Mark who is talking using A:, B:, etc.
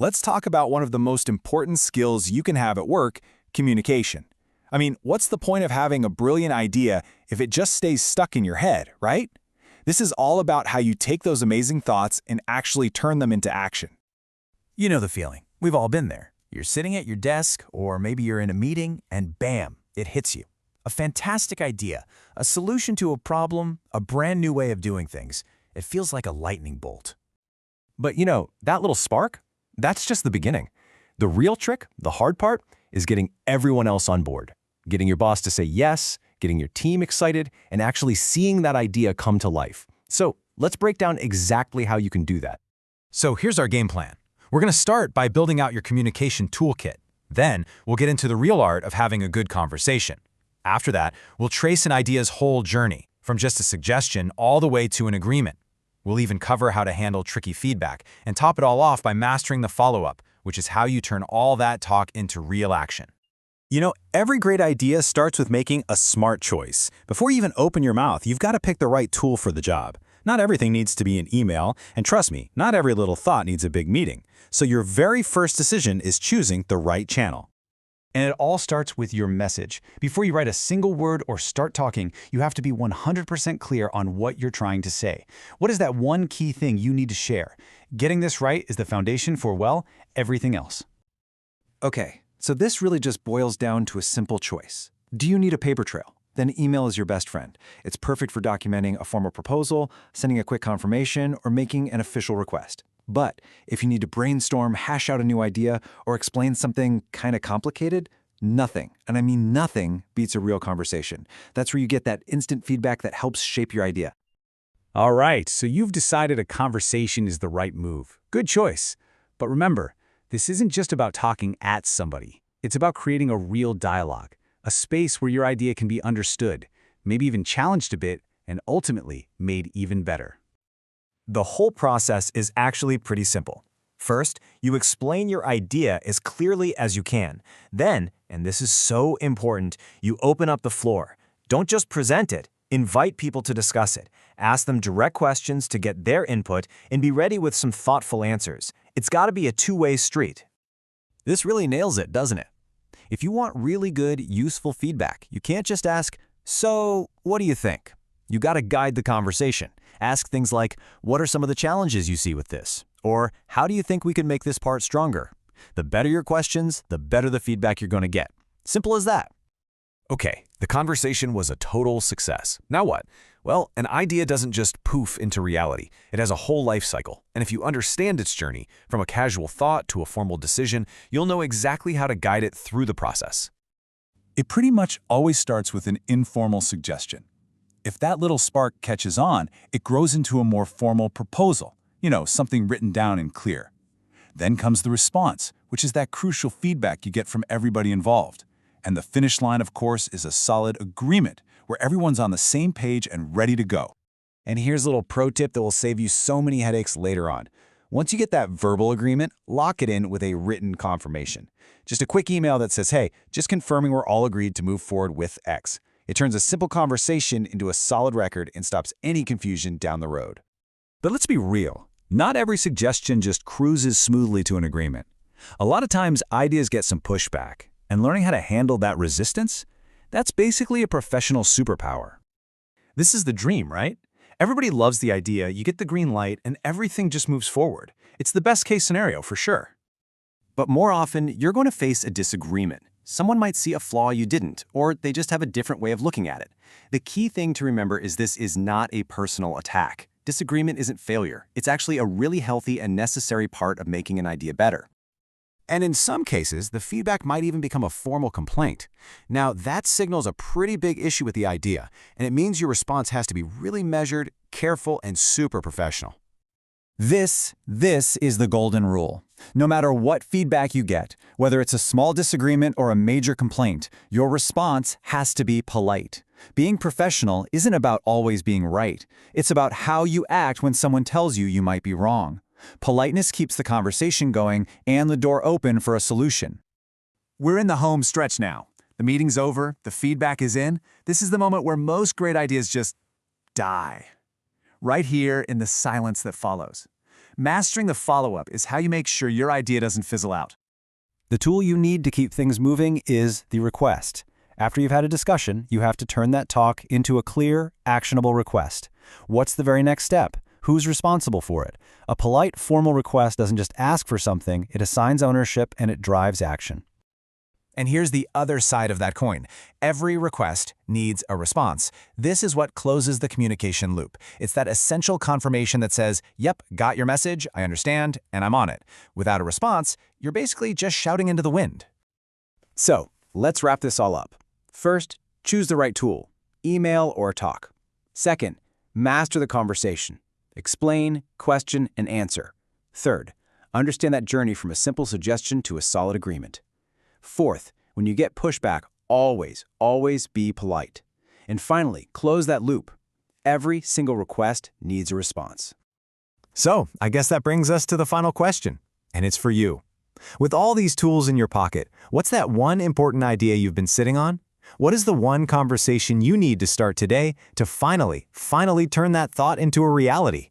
A: let's talk about one of the most important skills you can have at work, communication. I mean, what's the point of having a brilliant idea if it just stays stuck in your head, right? This is all about how you take those amazing thoughts and actually turn them into action.
B: You know the feeling. We've all been there. You're sitting at your desk, or maybe you're in a meeting, and bam, it hits you. A fantastic idea, a solution to a problem, a brand new way of doing things. It feels like a lightning bolt.
C: But you know, that little spark, that's just the beginning. The real trick, the hard part, is getting everyone else on board. Getting your boss to say yes, getting your team excited, and actually seeing that idea come to life. So let's break down exactly how you can do that.
B: So here's our game plan. We're going to start by building out your communication toolkit. Then we'll get into the real art of having a good conversation. After that, we'll trace an idea's whole journey, from just a suggestion all the way to an agreement. We'll even cover how to handle tricky feedback and top it all off by mastering the follow-up, which is how you turn all that talk into real action.
A: You know, every great idea starts with making a smart choice. Before you even open your mouth, you've got to pick the right tool for the job. Not everything needs to be an email, and trust me, not every little thought needs a big meeting. So your very first decision is choosing the right channel.
D: And it all starts with your message. Before you write a single word or start talking, you have to be 100% clear on what you're trying to say. What is that one key thing you need to share? Getting this right is the foundation for, well, everything else.
E: Okay, so this really just boils down to a simple choice. Do you need a paper trail? Then email is your best friend. It's perfect for documenting a formal proposal, sending a quick confirmation, or making an official request. But if you need to brainstorm, hash out a new idea, or explain something kind of complicated, nothing, and I mean nothing, beats a real conversation. That's where you get that instant feedback that helps shape your idea.
D: All right, so you've decided a conversation is the right move. Good choice. But remember, this isn't just about talking at somebody. It's about creating a real dialogue, a space where your idea can be understood, maybe even challenged a bit, and ultimately made even better.
B: The whole process is actually pretty simple. First, you explain your idea as clearly as you can. Then, and this is so important, you open up the floor. Don't just present it. Invite people to discuss it. Ask them direct questions to get their input and be ready with some thoughtful answers. It's got to be a two-way street.
C: This really nails it, doesn't it? If you want really good, useful feedback, you can't just ask, "So, what do you think?" You got to guide the conversation. Ask things like, "What are some of the challenges you see with this?" Or, "How do you think we can make this part stronger?" The better your questions, the better the feedback you're going to get. Simple as that.
F: Okay, the conversation was a total success. Now what? Well, an idea doesn't just poof into reality. It has a whole life cycle. And if you understand its journey, from a casual thought to a formal decision, you'll know exactly how to guide it through the process.
G: It pretty much always starts with an informal suggestion. If that little spark catches on, it grows into a more formal proposal, something written down and clear. Then comes the response, which is that crucial feedback you get from everybody involved. And the finish line, of course, is a solid agreement, where everyone's on the same page and ready to go.
A: And here's a little pro tip that will save you so many headaches later on. Once you get that verbal agreement, lock it in with a written confirmation. Just a quick email that says, "Hey, just confirming we're all agreed to move forward with X." It turns a simple conversation into a solid record and stops any confusion down the road.
H: But let's be real. Not every suggestion just cruises smoothly to an agreement. A lot of times, ideas get some pushback, and learning how to handle that resistance, that's basically a professional superpower.
B: This is the dream, right? Everybody loves the idea, you get the green light, and everything just moves forward. It's the best case scenario for sure.
C: But more often, you're going to face a disagreement. Someone might see a flaw you didn't, or they just have a different way of looking at it. The key thing to remember is this is not a personal attack. Disagreement isn't failure. It's actually a really healthy and necessary part of making an idea better. And in some cases, the feedback might even become a formal complaint. Now, that signals a pretty big issue with the idea, and it means your response has to be really measured, careful, and super professional.
E: This is the golden rule. No matter what feedback you get, whether it's a small disagreement or a major complaint, your response has to be polite. Being professional isn't about always being right. It's about how you act when someone tells you you might be wrong. Politeness keeps the conversation going and the door open for a solution.
D: We're in the home stretch now. The meeting's over, the feedback is in. This is the moment where most great ideas just die. Right here in the silence that follows.
C: Mastering the follow-up is how you make sure your idea doesn't fizzle out.
E: The tool you need to keep things moving is the request. After you've had a discussion, you have to turn that talk into a clear, actionable request. What's the very next step? Who's responsible for it? A polite, formal request doesn't just ask for something, it assigns ownership and it drives action.
B: And here's the other side of that coin. Every request needs a response. This is what closes the communication loop. It's that essential confirmation that says, yep, got your message, I understand, and I'm on it. Without a response, you're basically just shouting into the wind.
C: So, let's wrap this all up. First, choose the right tool, email or talk. Second, master the conversation. Explain, question, and answer. Third, understand that journey from a simple suggestion to a solid agreement. Fourth, when you get pushback, always be polite. And finally, close that loop. Every single request needs a response.
B: So, I guess that brings us to the final question, and it's for you. With all these tools in your pocket, what's that one important idea you've been sitting on? What is the one conversation you need to start today to finally turn that thought into a reality?